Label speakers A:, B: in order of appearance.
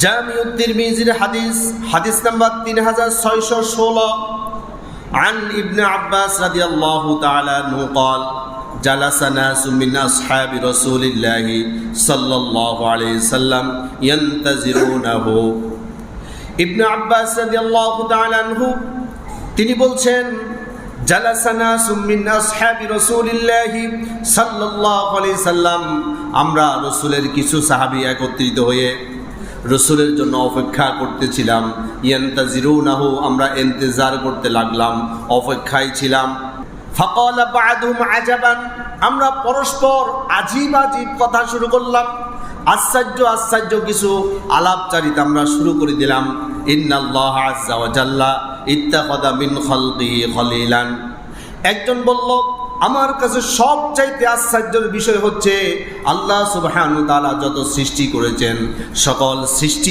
A: জামিউত তিরমিজির হাদিস নাম্বার 3616 عن ابن عباس رضي الله تعالى عنه قال جلس ناس من أصحاب رسول الله صلى الله عليه وسلم ينتظرونه ইবনে আব্বাস রাদিয়াল্লাহু তাআলা আনহু তিনি বলছেন জালাসা নাসুম মিন আসহাবি রাসূলিল্লাহি সাল্লাল্লাহু আলাইহি সাল্লাম আমরা রাসূলের কিছু সাহাবী একত্রিত হয়ে রাসূলের জন্য অপেক্ষা করতেছিলাম। ইয়ান্তাজিরুনাহু আমরা ইন্তজার করতে লাগলাম, অপেক্ষায় ছিলাম। ফাকালা বা'দুহুম আজাবান আমরা পরস্পর আজীব কথা শুরু করলাম। আশ্চর্য কিছু আলাপচারিতা আমরা শুরু করে দিলাম। ইন্নাল্লাহ আযজা ওয়া জাল্লা ইত্তাখাযা মিন খালকিহি খলিলান। একজন বলল, আমার কাছে সবচাইতে আশ্চর্যের বিষয় হচ্ছে আল্লাহ সুবহানাহু ওয়া তাআলা যত সৃষ্টি করেছেন সকল সৃষ্টি